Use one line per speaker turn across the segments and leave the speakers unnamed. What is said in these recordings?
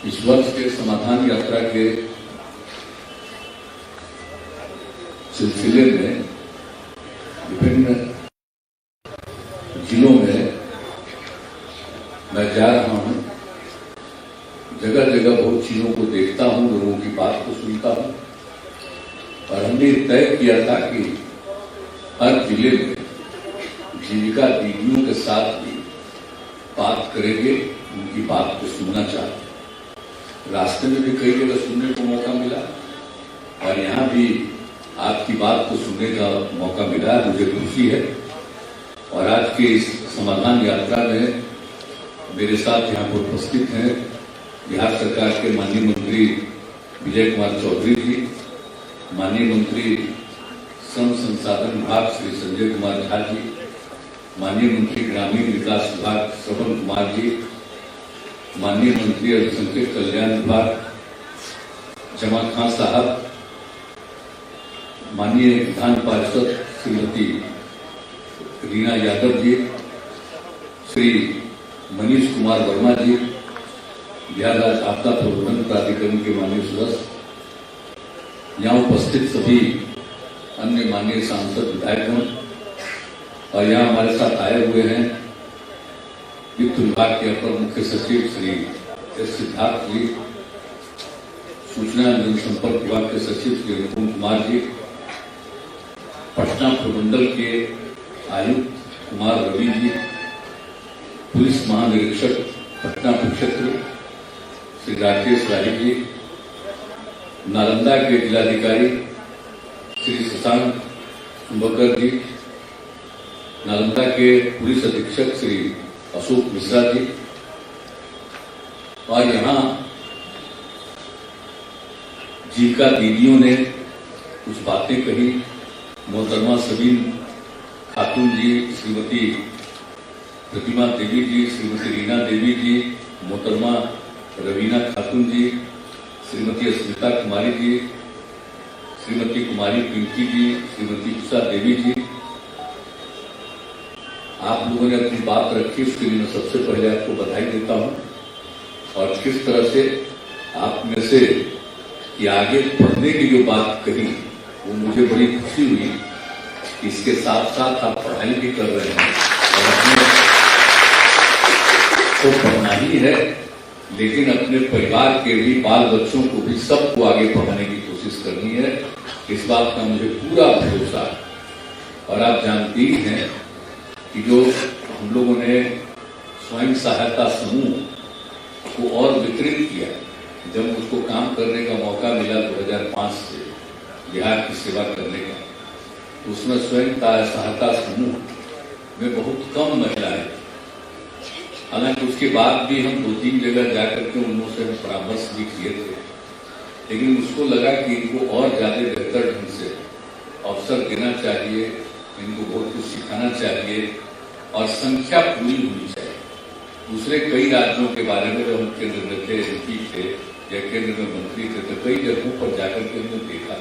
इस वर्ष के समाधान यात्रा के सिलसिले में विभिन्न जिलों में मैं जा रहा हूं। जगह जगह बहुत चीजों को देखता हूं, लोगों की बात को सुनता हूं और हमने तय किया था कि हर जिले में जीविका दीदियों के साथ भी बात करेंगे, उनकी बात को सुनना चाहते। रास्ते में भी कई जगह सुनने को मौका मिला और यहाँ भी आपकी बात को सुनने का मौका मिला, मुझे खुशी है। और आज के इस समाधान यात्रा में मेरे साथ यहाँ पर उपस्थित हैं बिहार सरकार के माननीय मंत्री विजय कुमार चौधरी जी, माननीय मंत्री श्रम संसाधन विभाग श्री संजय कुमार झा जी, माननीय मंत्री ग्रामीण विकास विभाग श्रवण कुमार जी, माननीय मंत्री अल्पसंख्यक कल्याण विभाग जमा खान साहब, माननीय विधान पार्षद श्रीमती रीना यादव जी, श्री मनीष कुमार वर्मा जी, बिहार राज्य आपदा प्रबंधन प्राधिकरण के माननीय सदस्य, यहाँ उपस्थित सभी अन्य माननीय सांसद विधायकगण और यहाँ हमारे साथ आए हुए हैं वित्त विभाग के अपर मुख्य सचिव श्री एस सिद्धार्थ जी, सूचना एवं जनसंपर्क विभाग के सचिव श्री अनुपम कुमार जी, पटना प्रमंडल के आयुक्त कुमार रवि जी, पुलिस महानिरीक्षक पटना प्रक्षेत्र श्री राकेश राय जी, नालंदा के जिलाधिकारी श्री शशांक कुंभकर जी, नालंदा के पुलिस अधीक्षक श्री अशोक मिश्रा जी और यहाँ जीविका दीदियों ने कुछ बातें कही। मोहतरमा सबीन खातून जी, श्रीमती प्रतिमा देवी जी, श्रीमती रीना देवी जी, मोहतरमा रवीना खातून जी, श्रीमती अस्मिता कुमारी जी, श्रीमती कुमारी पिंकी जी, श्रीमती उषा देवी जी, आप लोगों ने अपनी बात रखी, उसके लिए मैं सबसे पहले आपको बधाई देता हूं। और किस तरह से आप में से कि आगे पढ़ने की जो बात कही वो मुझे बड़ी खुशी हुई। इसके साथ साथ आप पढ़ाई भी कर रहे हैं और अपने को पढ़ना ही है, लेकिन अपने परिवार के भी बाल बच्चों को भी सबको आगे पढ़ाने की कोशिश करनी है। इस बात का मुझे पूरा भरोसा है। और आप जानते ही हैं कि जो हम लोगों ने स्वयं सहायता समूह को और वितरित किया, जब उसको काम करने का मौका मिला 2005 से बिहार की सेवा करने का, तो उसमें स्वयं सहायता समूह में बहुत कम महिलाएं, हालांकि उसके बाद भी हम 2-3 जगह जाकर के उन लोगों से परामर्श भी किए थे, लेकिन उसको लगा कि इनको और ज्यादा बेहतर ढंग से अवसर देना चाहिए, इनको बहुत कुछ सिखाना चाहिए और संख्या पूरी होनी चाहिए। दूसरे कई राज्यों के बारे में जब हम केंद्र में थे, एमपी थे या केंद्र में मंत्री थे, तो कई जगहों पर जाकर के हमने देखा,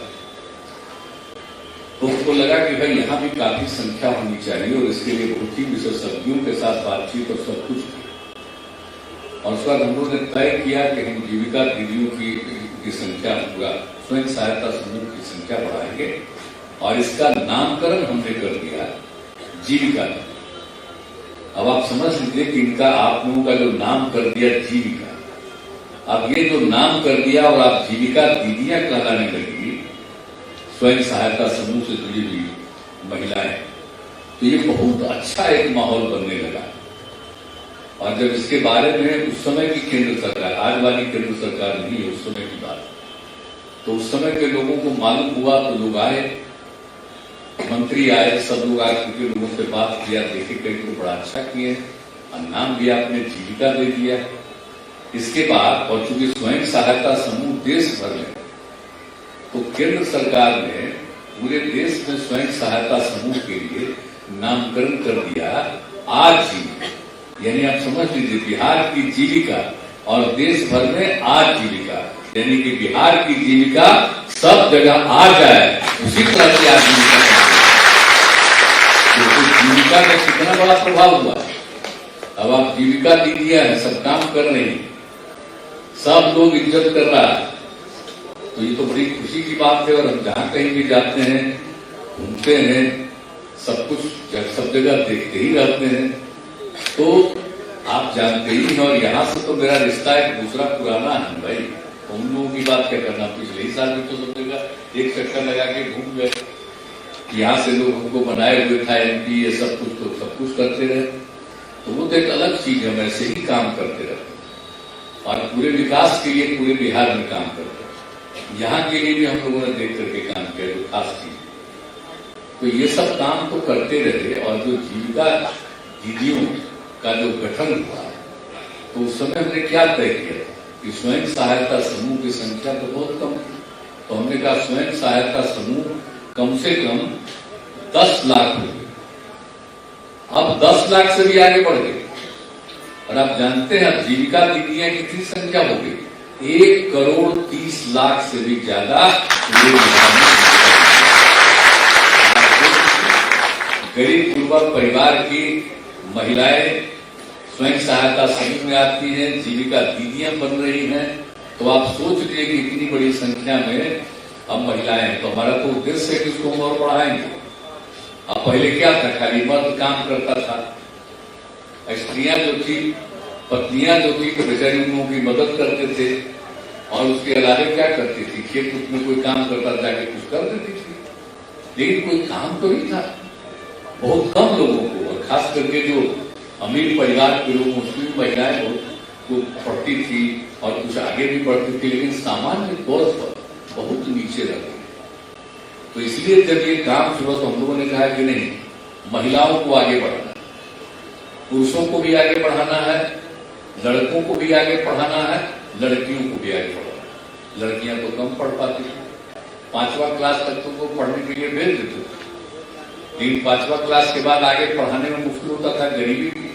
तो उनको लगा कि भाई यहाँ भी काफी संख्या होनी चाहिए और इसके लिए बहुत ही विशेषज्ञों के साथ बातचीत और सब कुछ। और उस बाद हम लोगों ने तय किया कि हम जीविका दीदियों की संख्या पूरा स्वयं सहायता समूह की संख्या बढ़ाएंगे और इसका नामकरण हमने कर दिया जीविका। अब आप समझ लीजिए कि इनका आप लोगों का जो नाम कर दिया जीविका, अब ये जो नाम कर दिया और आप जीविका दीदियां कहलाने लगी स्वयं सहायता समूह से जुड़ी हुई महिलाएं, तो ये बहुत अच्छा एक माहौल बनने लगा। और जब इसके बारे में उस समय की केंद्र सरकार, आज वाली केंद्र सरकार नहीं है, उस समय की बात, तो उस समय के लोगों को मालूम हुआ तो लोग आए, मंत्री आए, सब लोग आए, क्योंकि लोगों से बात किया, देखे कहीं तो बड़ा अच्छा किए और नाम भी आपने जीविका दे दिया। इसके बाद और चूंकि स्वयं सहायता समूह देश भर में, तो केंद्र सरकार ने पूरे देश में स्वयं सहायता समूह के लिए नामकरण कर दिया आजीविका। यानी आप समझ लीजिए बिहार की जीविका और देश भर में आजीविका, यानी कि बिहार की जीविका सब जगह आ जाए, उसी तरह से आजीविका। जीविका का कितना बड़ा प्रभाव हुआ। अब आप जीविका दीदियां हैं, सब काम कर रही हैं, सब लोग इज्जत कर रहा है, तो ये तो बड़ी खुशी की बात है। और हम जहां कहीं भी जाते हैं, घूमते हैं, सब कुछ सब जगह देखते ही रहते हैं, तो आप जानते ही हैं। और यहाँ से तो मेरा रिश्ता एक दूसरा पुराना है भाई, उन लोगों की बात क्या करना। पिछले ही साल में तो सब जगह एक चक्कर लगा के घूम गए, यहाँ से लोग हमको बनाए हुए था MP, ये सब कुछ तो सब कुछ करते रहे, तो वो तो एक अलग चीज है। हम ऐसे ही काम करते रहते और पूरे विकास के लिए पूरे बिहार में काम करते हैं। यहाँ के लिए भी हम लोगों ने देख करके काम किया, जो खास चीज। तो ये सब काम तो करते रहे। और जो जीविका दीदियों का जो गठन हुआ, तो उस समय हमने क्या तय किया कि स्वयं सहायता समूह की संख्या तो बहुत कम थी, तो हमने कहा स्वयं सहायता समूह कम से कम 10 लाख हो गए। अब 10 लाख से भी आगे बढ़ गए। और आप जानते हैं जीविका दीदियां कितनी संख्या हो गई? 1,30,00,000 से भी ज्यादा गरीब गुरबा परिवार की महिलाएं स्वयं सहायता समूह में आती हैं, जीविका दीदियां बन रही हैं। तो आप सोच लीजिए कि इतनी बड़ी संख्या में अब महिलाएं हैं। तो हमारा तो उद्देश्य है कि उसको हम और बढ़ाएंगे। अब पहले क्या था, खाली मर्द काम करता था, स्त्रियां जो थी, पत्नियां जो थी, तो बेचारी उन लोगों की मदद करते थे। और उसके अलावा क्या करती थी, खेत में कोई काम करता जाके कुछ कर देती थी, लेकिन कोई काम तो नहीं था। बहुत कम लोगों को, और खास करके जो अमीर परिवार के लोग, मुस्लिम महिलाएं बहुत पढ़ती थी और कुछ आगे भी बढ़ती थी, लेकिन सामान्य तौर पर बहुत नीचे रह गई। तो इसलिए जब ये काम शुरू तो हम लोगों ने कहा कि नहीं, महिलाओं को आगे बढ़ाना है, पुरुषों को भी आगे बढ़ाना है, लड़कों को भी आगे पढ़ाना है, लड़कियों को भी आगे बढ़ाना है। लड़कियां तो कम पढ़ पाती थी, 5वां क्लास तक तो वो पढ़ने के लिए भेज देते थे, लेकिन 5वां क्लास के बाद आगे पढ़ाने में मुश्किल होता था, गरीबी थी।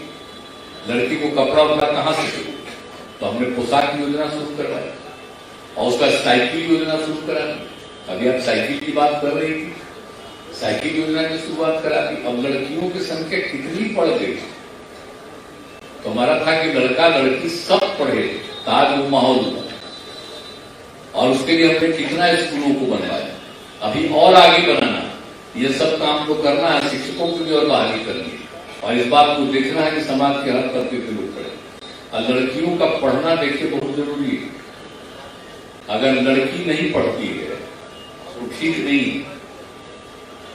लड़की को कपड़ा उपड़ा कहां से दे? तो हमने पोशाक योजना शुरू करवाई और उसका साइकिल योजना शुरू करा। अभी आप साइकिल की बात कर रही थी, साइकिल योजना की शुरुआत करा दी। अब लड़कियों की संख्या कितनी बढ़ गई। तो हमारा था कि लड़का लड़की सब पढ़े, ताज वो माहौल हुआ। और उसके लिए हमने कितना स्कूलों को बनवाया, अभी और आगे बनाना, ये सब काम को करना है। शिक्षकों की भी और बहाली करनी है, और इस बात को देखना है कि समाज के हर तबके के लोग पढ़े। और लड़कियों का पढ़ना देखिए बहुत जरूरी है। अगर लड़की नहीं पढ़ती है तो ठीक नहीं।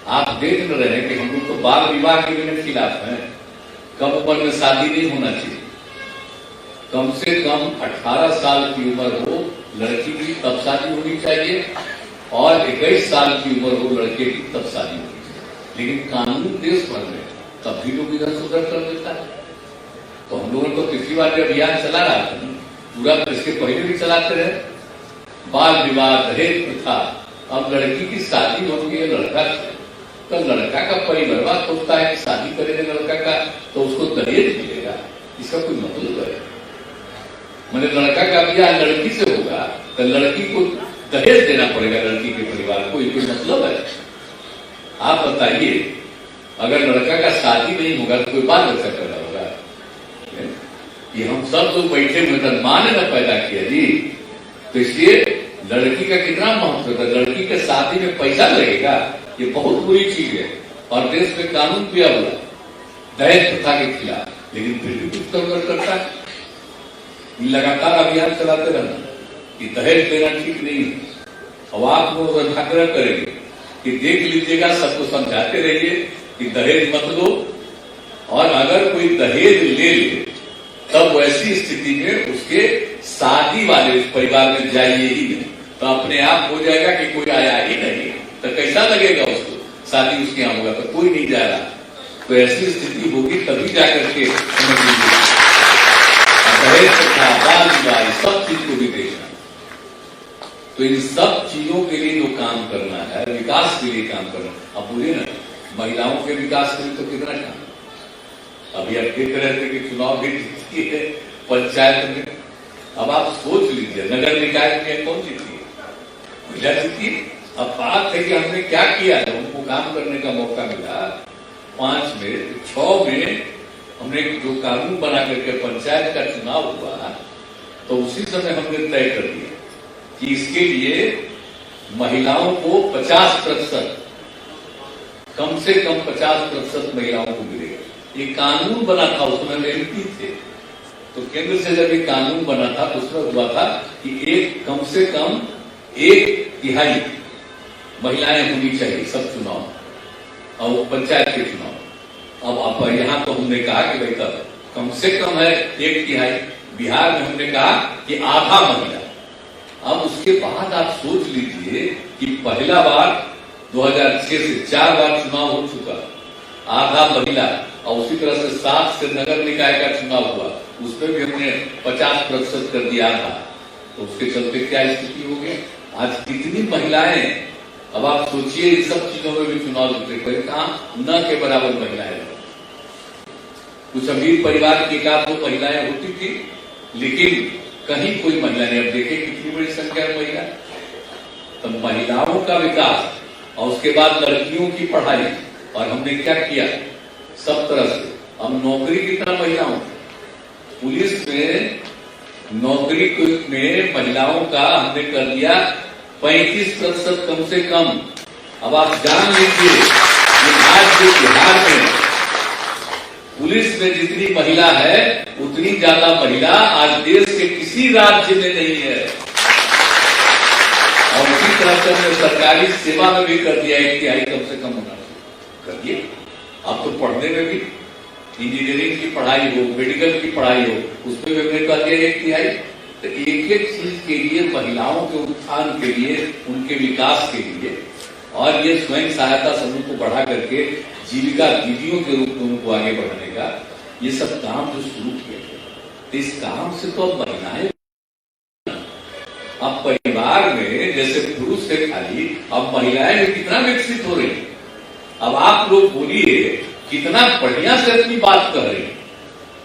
आप देख रहे हैं कि हम लोग तो बाल विवाह के भी खिलाफ हैं। कम उम्र में शादी नहीं होना चाहिए, कम से कम 18 साल की उम्र हो लड़की की तब शादी होनी चाहिए, और 21 साल की उम्र हो लड़के की तब शादी होनी चाहिए। लेकिन कानून देश भर में तब भी लोग इधर से उधर कर देता है। तो हम लोगों ने तो पिछली बार जो अभियान चला रहा था पूरा, इसके पहले भी चलाते रहे, बाल विवाह, दहेज प्रथा। अब लड़की की शादी होती है लड़का से, तो लड़का का परिवार सोचता है कि शादी करेगा लड़का का तो उसको दहेज मिलेगा। इसका कोई मतलब है? मैंने लड़का का ब्याह लड़की से होगा तो लड़की को दहेज देना पड़ेगा लड़की के परिवार को, ये कोई मतलब है? आप बताइए, अगर लड़का का शादी नहीं होगा तो कोई बाल बच्चा पैदा होगा? ये हम सब लोग बैठे हुए माँ ने न पैदा किया जी। तो इसलिए लड़की का कितना महत्व है। लड़की के शादी में पैसा लगेगा, ये बहुत बुरी चीज है। और देश में कानून किया हुआ दहेज प्रथा के खिलाफ, लेकिन फिर भी कुछ तो करता है। लगातार अभियान चलाते रहना कि दहेज देना ठीक नहीं है। अब आप लोग आग्रह करेंगे कि देख लीजिएगा, सबको समझाते रहिए कि दहेज मत लो, और अगर कोई दहेज ले ले तब वैसी स्थिति में उसके शादी वाले उस परिवार में जाइए ही नहीं, तो अपने आप हो जाएगा कि कोई आया ही नहीं, तो कैसा लगेगा उसको? शादी उसके यहाँ होगा तो कोई नहीं जा रहा, तो ऐसी स्थिति होगी तभी जाकर के समझ लीजिए। दहेज प्रथा, बाल विवाह, सब चीज को भी देखना। तो इन सब चीजों के लिए जो काम करना है, विकास के लिए काम करना। अब बोलिए ना, महिलाओं के विकास के लिए तो कितना काम। अभी आप देख रहे थे कि चुनाव भी जीती है पंचायत में। अब आप सोच लीजिए, नगर निकाय में कौन जीती है? महिला जीती है। अब बात है कि हमने क्या किया है, उनको काम करने का मौका मिला। 5 में 6 में हमने जो कानून बना करके पंचायत का चुनाव हुआ, तो उसी समय हमने तय कर दिया कि इसके लिए महिलाओं को 50%, कम से कम 50% महिलाओं को मिलेगा। ये कानून बना था, उसमें हम एमपी थे, तो केंद्र से जब ये कानून बना था तो उसमें हुआ था कि एक कम से कम 1/3 महिलाएं होनी चाहिए सब चुनाव और पंचायत के चुनाव। अब आप यहां तो हमने कहा कि भाई तब कम से कम है 1/3, बिहार में हमने कहा कि आधा महिला। अब उसके बाद आप सोच लीजिए कि पहला बार 2006 से 4 बार चुनाव हो चुका, आधा महिला, और उसी तरह से 7 से नगर निकाय का चुनाव हुआ, उसमें भी हमने 50% कर दिया था। तो उसके चलते क्या स्थिति हो गई, आज कितनी महिलाएं, अब आप सोचिए इन सब चीजों में भी चुनाव जीते, कहा न के बराबर महिलाएं। कुछ अमीर परिवार की 1-2 महिलाएं होती थी, लेकिन कहीं कोई महिला नहीं। अब देखें कितनी बड़ी संख्या है महिला। तो महिलाओं का विकास और उसके बाद लड़कियों की पढ़ाई, और हमने क्या किया सब तरह से। अब नौकरी कितना महिलाओं, पुलिस में नौकरी में महिलाओं का हमने कर दिया 35% कम से कम। अब आप जान लीजिए कि आज जो बिहार में पुलिस में जितनी महिला है उतनी ज्यादा महिला आज देश के किसी राज्य में नहीं है। और उसी तरह से हमने सरकारी सेवा में भी कर दिया 1/3 कम से कम होना कर दिए। अब तो पढ़ने में भी इंजीनियरिंग की पढ़ाई हो, मेडिकल की पढ़ाई हो, उसमें भी हमने कर दिया 1/3। तो एक चीज के लिए, महिलाओं के उत्थान के लिए, उनके विकास के लिए, और ये स्वयं सहायता समूह को बढ़ा करके जीविका दीदियों के रूप में उनको आगे बढ़ाने का ये सब काम जो शुरू किया गया, तो इस काम से तो अब महिलाएं, अब परिवार में जैसे पुरुष से खाली अब महिलाएं भी कितना विकसित हो रही है। अब आप लोग बोलिए कितना बढ़िया से अपनी बात कर रहे हैं।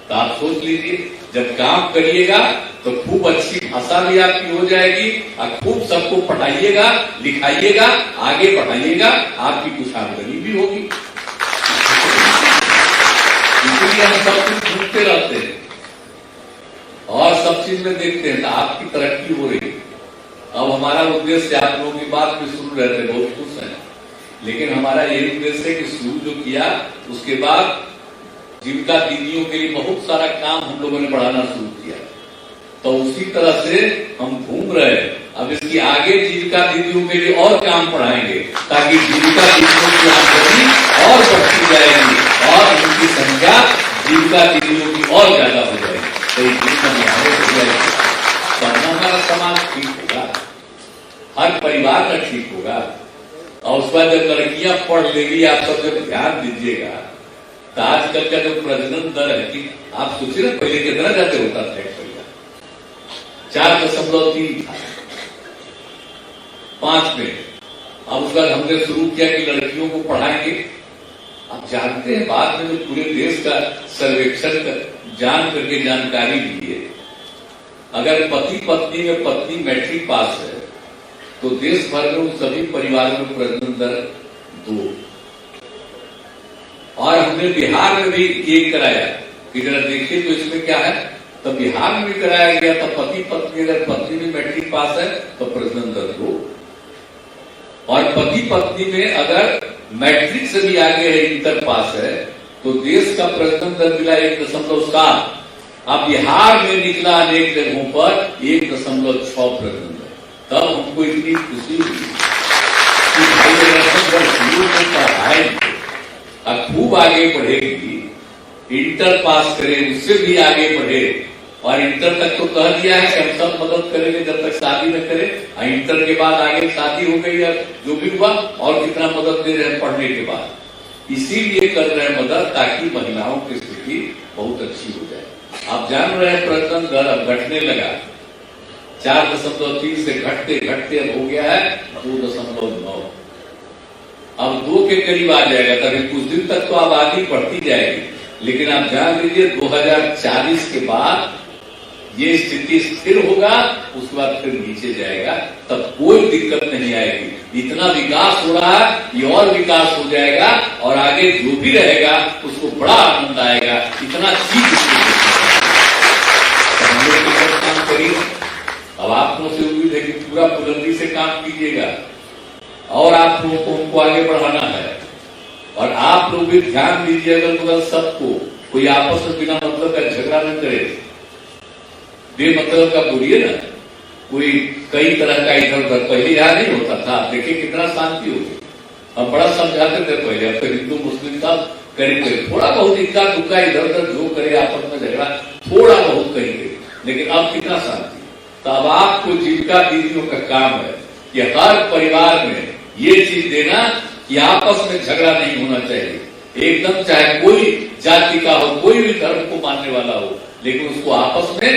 तो आप सोच लीजिए जब काम करिएगा तो खूब अच्छी भाषा भी आपकी हो जाएगी और खूब सबको पढ़ाइएगा, लिखाइएगा, आगे बढ़ाइएगा, आपकी कुछ आमदनी भी होगी। इसलिए हम सब कुछ ढूंढते रहते हैं और सब चीज में देखते हैं तो आपकी तरक्की हो रही है। अब हमारा उद्देश्य, आप लोगों की बात भी सुन रहे थे, बहुत खुश हैं, लेकिन हमारा यही उद्देश्य है कि शुरू जो किया उसके बाद जीविका दीदियों के लिए बहुत सारा काम हम लोगों ने बढ़ाना शुरू किया। तो उसी तरह से हम घूम रहे हैं। अब इसकी आगे जीविका दीदियों के लिए और काम बढ़ाएंगे ताकि जीविका दीदियों की आमदनी और बढ़ती जाएगी और उनकी संख्या जीविका दीदियों की और ज्यादा हो जाएगी। तो आगे हो जाएगी तो हमारा समाज ठीक होगा, हर परिवार का ठीक होगा। और उस बाद जब लड़कियां पढ़ लेगी, आप सब जब ध्यान दीजिएगा तो आजकल का जो प्रजनन दर है कि आप सोचिए ना, पहले कितना ज्यादा होता था, 4.3 था 5 में। अब उसके बाद हमने शुरू किया कि लड़कियों को पढ़ाएंगे। आप जानते हैं बाद में जो पूरे देश का सर्वेक्षण जान करके जानकारी लिए, अगर पति पत्नी में पत्नी मैट्रिक पास है तो देश भर में उन सभी परिवारों में प्रजनन दर 2। और हमने बिहार में भी एक कराया कि जरा देखिए तो इसमें क्या है, तो बिहार में भी कराया गया। तो पति पत्नी, अगर पत्नी भी मैट्रिक पास है तो प्रजनन दर 2, और पति पत्नी में अगर मैट्रिक से भी आगे है, इंटर पास है, तो देश का प्रजनन दर मिला 1.7। अब बिहार में निकला अनेक जगहों पर 1.6 प्रजनन दर। तब हमको इतनी खुशी हुई कि पढ़ाई खूब आगे बढ़ेगी, इंटर पास करे, उससे भी आगे बढ़े, और इंटर तक तो कह दिया है कि हम सब मदद करेंगे जब तक शादी न करे। इंटर के बाद आगे शादी हो गई, अब जो भी हुआ और कितना मदद दे रहे हैं पढ़ने के बाद। इसीलिए कर रहे हैं मदद ताकि महिलाओं की स्थिति बहुत अच्छी हो जाए। आप जान रहे हैं प्रजनन दर अब घटने लगा, 4.3 से घटते घटते अब हो गया है 2.9। अब 2 के करीब आ जाएगा, तभी कुछ दिन तक तो आबादी बढ़ती जाएगी। लेकिन आप जान लीजिए 2040 के बाद ये स्थिति स्थिर होगा, उसके बाद फिर नीचे जाएगा, तब कोई दिक्कत नहीं आएगी। इतना विकास हो रहा है, ये और विकास हो जाएगा और आगे जो भी रहेगा उसको बड़ा आनंद आएगा। इतना चीज काम करिए आपको से उम्मीद है कि पूरा बुलंदी से काम कीजिएगा और आप लोगों को उनको आगे बढ़ाना है। और आप लोग भी ध्यान दीजिएगा पूरा सबको, कोई आपस में बिना मतलब का झगड़ा न करे, बेमतलब का बोलिए ना। कोई कई तरह का इधर उधर पहले यहां नहीं होता था, देखिए कितना शांति हो गई। हम बड़ा समझाते थे पहले, अब तो हिंदू मुस्लिम का करीब करीब थोड़ा बहुत इक्का दुक्का इधर उधर जो करे आपस में झगड़ा थोड़ा बहुत करेंगे, लेकिन अब कितना शांति। तो अब आपको जीविका दीदियों का काम है कि हर परिवार में ये चीज देना कि आपस में झगड़ा नहीं होना चाहिए एकदम, चाहे कोई जाति का हो, कोई भी धर्म को मानने वाला हो, लेकिन उसको आपस में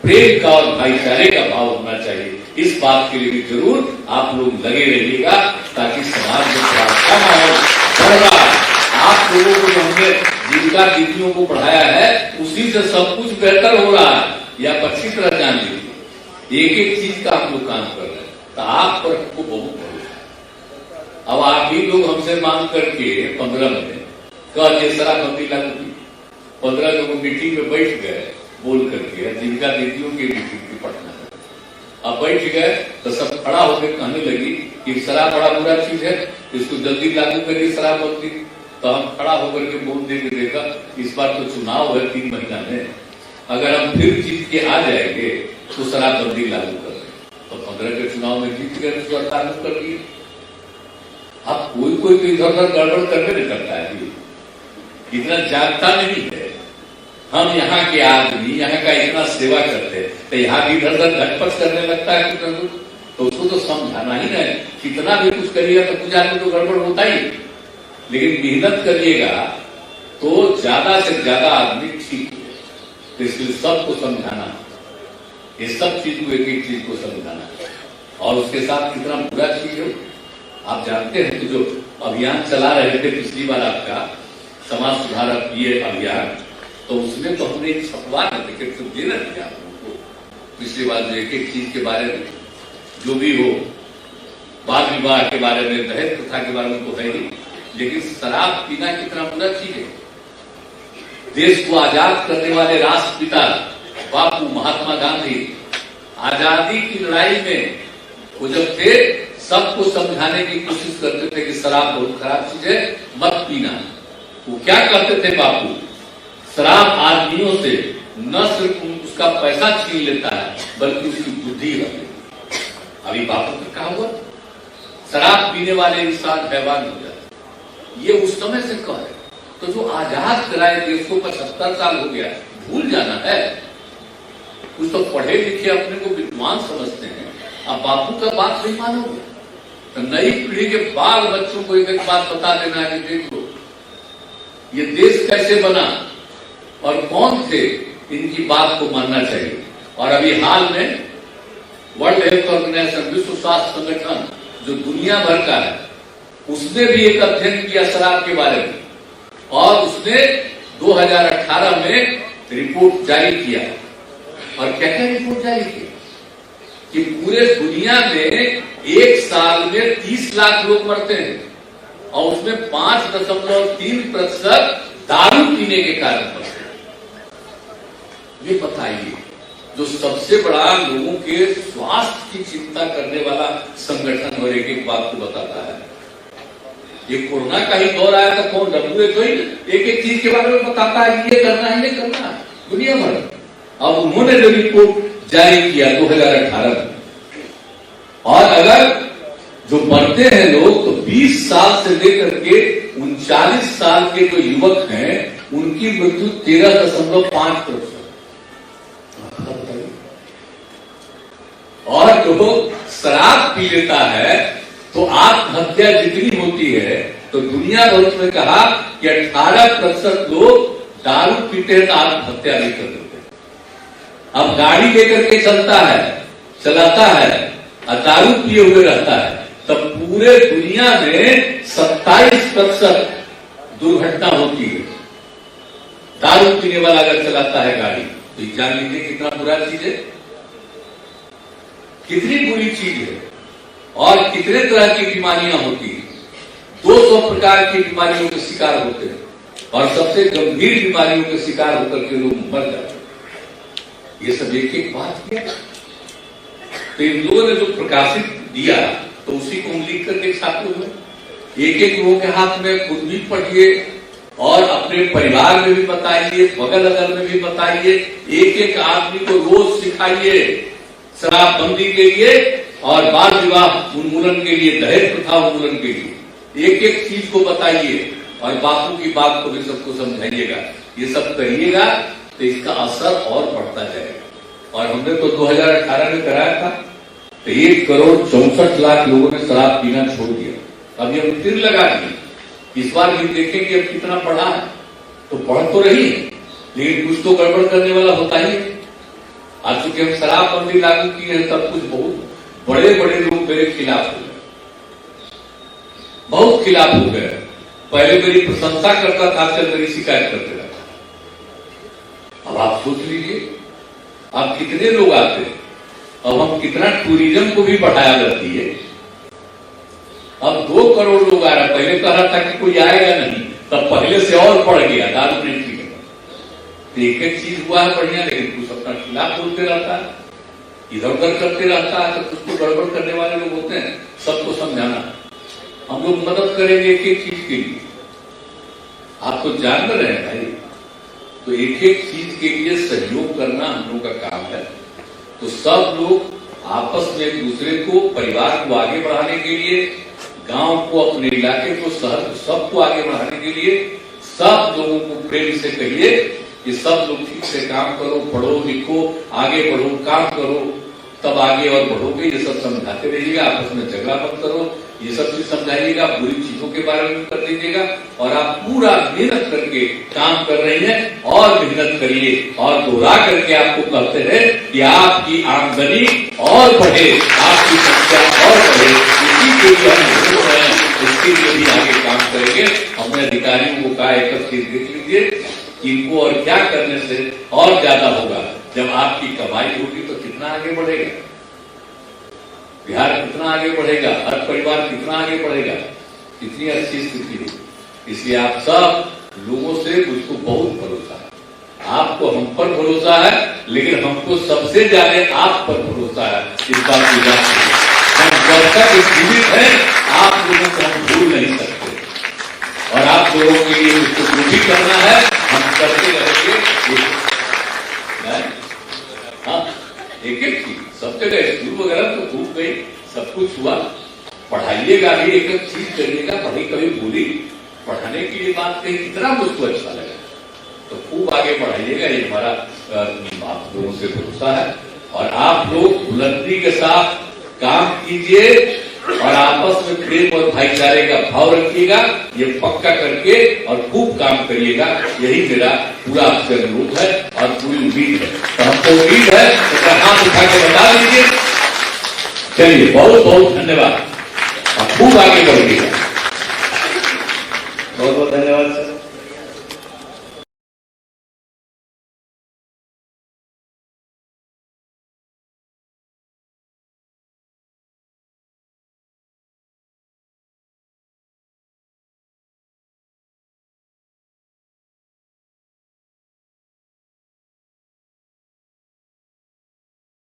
प्रेम का और भाईचारे का भाव होना चाहिए। इस बात के लिए भी जरूर आप लोग लगे रहिएगा ताकि समाज में का माहौल बढ़ रहा है। आप लोगों को जो हमने जीविका दीदियों को बढ़ाया है उसी से सब कुछ बेहतर हो रहा है, या अच्छी तरह जान लीजिए। एक एक चीज का हम लोग काम कर रहे हैं, तो आप पर हमको बहुत भरोसा है। अब आप ही लोग हमसे मांग करके 15 में कल ये शराबबंदी लागू की, 15 लोग मीटिंग में बैठ गए बोल करके, जीविका दीदियों की मीटिंग की पटना में। अब बैठ गए तो सब खड़ा होकर कहने लगी कि शराब बड़ा बुरा चीज है, इसको जल्दी लागू करिए शराबबंदी। तो हम खड़ा होकर के बोल देंगे, देखा इस बार तो चुनाव है 3 महीना में, अगर हम फिर जीत के आ जाएंगे तो शराबबंदी लागू कर दें। तो 15 के चुनाव में जीत गए तो लागू कर दिए। अब कोई कोई तो इधर उधर गड़बड़ करके नहीं करता है, इतना जानता नहीं है। हम यहाँ के आदमी यहाँ का इतना सेवा करते हैं, तो यहाँ भी इधर उधर झटपट करने लगता है कुछ न कुछ, तो उसको तो समझाना ही नहीं। कितना भी कुछ करिएगा तो कुछ आदमी तो गड़बड़ होता ही, लेकिन मेहनत करिएगा तो ज्यादा से ज्यादा आदमी ठीक है। तो इसलिए सबको समझाना, ये सब चीज को एक एक चीज को समझाना, और उसके साथ कितना बुरा चीज है। आप जानते हैं कि जो अभियान चला रहे थे पिछली बार आपका समाज सुधारक ये अभियान, तो उसमें तो हमने एक छपवा टिकट तो देना दिया आप लोगों को पिछली बार, जो एक एक चीज के बारे में जो भी हो, बाल विवाह के बारे में, दहेज प्रथा के बारे में तो है ही, लेकिन शराब पीना कितना बुरा चीज है। देश को आजाद करने वाले राष्ट्रपिता बापू महात्मा गांधी आजादी की लड़ाई में वो जब थे सबको समझाने की कोशिश करते थे कि शराब बहुत खराब चीज है, मत पीना। वो क्या करते थे बापू, शराब आदमियों से न सिर्फ उसका पैसा छीन लेता है बल्कि उसकी बुद्धि रख लेता है। अभी बापू ने कहा हुआ शराब पीने वाले इंसान हैवान हो जाते, ये उस समय से कह रहे। तो जो आजाद कराए देश को 75 साल हो गया, भूल जाना है। कुछ तो पढ़े लिखे अपने को विद्वान समझते हैं, अब बापू का बात नहीं मानोगे तो नई पीढ़ी के बाल बच्चों को एक एक बात बता देना है कि देख लो ये देश कैसे बना और कौन थे, इनकी बात को मानना चाहिए। और अभी हाल में वर्ल्ड हेल्थ ऑर्गेनाइजेशन, विश्व स्वास्थ्य संगठन जो दुनिया भर का है, उसने भी एक अध्ययन किया शराब के बारे में, और उसने 2018 में रिपोर्ट जारी किया। और क्या क्या रिपोर्ट जारी की कि पूरे दुनिया में एक साल में 30 लाख लोग मरते हैं, और उसमें 5.3% दारू पीने के कारण मरते हैं। ये बताइए, जो सबसे बड़ा लोगों के स्वास्थ्य की चिंता करने वाला संगठन और एक एक बात को बताता है। ये कोरोना का ही दौर आया था, कौन WHO ही एक एक चीज के बारे में बताता है कि ये करना है, ये करना है, दुनिया भर। अब उन्होंने जो रिपोर्ट जारी किया 2018 में, और अगर जो मरते हैं लोग तो 20 साल से लेकर के 39 साल के जो युवक हैं उनकी मृत्यु 13.5%। और जो शराब पी लेता है तो आत्महत्या जितनी होती है, तो दुनिया भर में कहा कि 18% लोग दारू पीते हैं तो आत्महत्या नहीं कर देते। अब गाड़ी लेकर के चलाता है और दारू पिए हुए रहता है, तब पूरे दुनिया में 27% दुर्घटना होती है। दारू पीने वाला अगर चलाता है गाड़ी, तो जान लीजिए कितना बुरा चीज है, कितनी बुरी चीज है, और कितने तरह की बीमारियां होती हैं। 200 प्रकार की बीमारियों के शिकार होते हैं, और सबसे गंभीर बीमारियों के शिकार होकर के लोग मर जाते हैं। ये सब एक एक बात किया। तो इन लोगों ने जो प्रकाशित दिया तो उसी को हम लिख करके छापे हुए, एक एक लोगों के हाथ में खुद भी पढ़िए और अपने परिवार में भी बताइए, बगल अगल में भी बताइए, एक एक आदमी को रोज सिखाइए शराबबंदी के लिए और बाल विवाह उन्मूलन के लिए, दहेज प्रथा उन्मूलन के लिए एक एक चीज को बताइए और बापू की बात को भी सबको समझाइएगा। ये सब करिएगा तो इसका असर और बढ़ता जाएगा। और हमने तो 2018 में कराया था तो 1,64,00,000 लोगों ने शराब पीना छोड़ दिया। अब ये हम फिर लगा दिए, इस बार भी देखेंगे अब कितना बढ़ा है। तो बढ़ तो रही है लेकिन कुछ तो गड़बड़ करने वाला होता ही है। आज चूंकि हम शराबबंदी लागू की है, सब कुछ बहुत बड़े बड़े लोग मेरे खिलाफ हो गए, बहुत खिलाफ हो गए। पहले मेरी प्रशंसा करता था, आजकल मेरी शिकायत करते रहता। अब आप सोच लीजिए अब कितने लोग आते हैं, अब हम कितना टूरिज्म को भी बढ़ाया करती है। अब 2 करोड़ लोग आ रहा, पहले कह रहा था कि कोई आएगा नहीं, तब पहले से और बढ़ गया दारू नहीं पी। एक एक चीज हुआ है बढ़िया, लेकिन कुछ अपना खिलाफ बोलते रहता है, इधर उधर करते रहता है। तो कुछ तो गड़बड़ करने वाले लोग होते हैं, सबको समझाना। हम लोग मदद करेंगे एक एक चीज के लिए, आप तो जान रहे हैं भाई। तो एक एक चीज के लिए सहयोग करना हम लोग का काम है। तो सब लोग आपस में एक दूसरे को, परिवार को आगे बढ़ाने के लिए, गांव को, अपने इलाके को, शहर को, सबको आगे बढ़ाने के लिए सब लोगों को प्रेम से कहिए कि सब लोग ठीक से काम करो, पढ़ो लिखो, आगे बढ़ो, काम करो, तब आगे और बढ़ोगे। ये सब समझाते रहिएगा, आपस में झगड़ा मत करो, ये सब चीज समझाइएगा, बुरी चीजों के बारे में कर दीजिएगा। और आप पूरा मेहनत करके काम कर रही हैं और मेहनत करिए और दोहरा करके आपको कहते हैं कि आपकी आमदनी और बढ़े, आपकी संख्या और बढ़े। इसी के लिए हम जरूर हैं, इसके लिए भी आगे काम करेंगे। हमने अधिकारियों को कहा एक चीज देख लीजिए, इनको और क्या करने से और ज्यादा होगा। जब आपकी कमाई होगी तो कितना आगे बढ़ेगा बिहार, कितना आगे बढ़ेगा, हर परिवार कितना आगे बढ़ेगा, कितनी अच्छी स्थिति होगी। इसलिए आप सब लोगों से मुझको बहुत भरोसा है, आपको हम पर भरोसा है, लेकिन हमको सबसे ज्यादा आप पर भरोसा है। इस बात की बात हम जब तक जीवित हैं आप लोगों को हम भूल नहीं सकते और आप लोगों के लिए उसको जो भी करना है हम करते रहेंगे। हाँ, एक एक चीज सब जगह स्कूल वगैरह तो खूब गई, सब कुछ हुआ, पढ़ाइएगा भी, एक एक चीज करिएगा। कभी कभी बोली पढ़ाने के लिए बात कही, कितना मुझको अच्छा लगा, तो खूब आगे बढ़ाइएगा। ये हमारा आप लोगों से भरोसा है और आप लोग बुलंदी के साथ काम कीजिए और आपस में प्रेम और भाईचारे का भाव रखिएगा, ये पक्का करके और खूब काम करिएगा। यही मेरा पूरा आपसे अनुरोध है और पूरी उम्मीद है। तो हमको उम्मीद है तो हाथ उठा के बता दीजिए। चलिए, बहुत बहुत धन्यवाद और खूब आगे बढ़िएगा।
बहुत बहुत धन्यवाद सर।